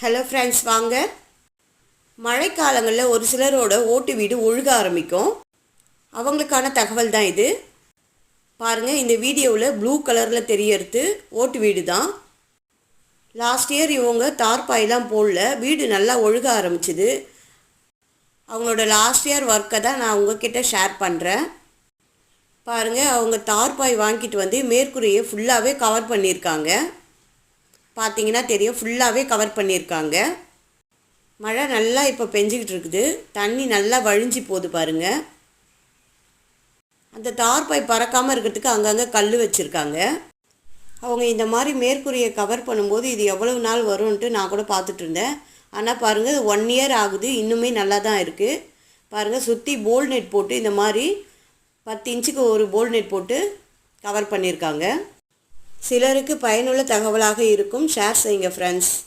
Hello friends, வாங்க. மழைக்காலங்களில் ஒரு சிலரோட ஓட்டு வீடு ஒழுக ஆரம்பிக்கும். அவங்களுக்கான தகவல் தான் இது. பாருங்கள், இந்த வீடியோவில் ப்ளூ கலரில் தெரியறது ஓட்டு வீடு தான். லாஸ்ட் இயர் இவங்க தார்பாயெலாம் போடல, வீடு நல்லா ஒழுக ஆரம்பிச்சுது. அவங்களோட லாஸ்ட் இயர் ஒர்க்கை தான் நான் உங்ககிட்ட ஷேர் பண்ணுறேன். பாருங்கள், அவங்க தார்பாய் வாங்கிட்டு வந்து மேற்கூரையை ஃபுல்லாகவே கவர் பண்ணியிருக்காங்க. பார்த்தீங்கன்னா தெரியும், ஃபுல்லாகவே கவர் பண்ணியிருக்காங்க. மழை நல்லா இப்போ பெஞ்சிக்கிட்டு இருக்குது. தண்ணி நல்லா வழிஞ்சி போகுது பாருங்கள். அந்த தார்பாய் பறக்காமல் இருக்கிறதுக்கு அங்கங்கே கல் வச்சுருக்காங்க. அவங்க இந்த மாதிரி மேற்கூரையை கவர் பண்ணும்போது இது எவ்வளவு நாள் வரும்ன்ட்டு நான் கூட பார்த்துட்டு இருந்தேன். ஆனால் பாருங்கள், 1 இயர் ஆகுது, இன்னுமே நல்லா தான் இருக்குது. பாருங்கள், சுற்றி போல் நெட் போட்டு இந்த மாதிரி 10 இன்ச்சுக்கு ஒரு போல் நெட் போட்டு கவர் பண்ணியிருக்காங்க. சிலருக்கு பயனுள்ள தகவலாக இருக்கும். ஷேர் செய்யுங்க ஃப்ரெண்ட்ஸ்.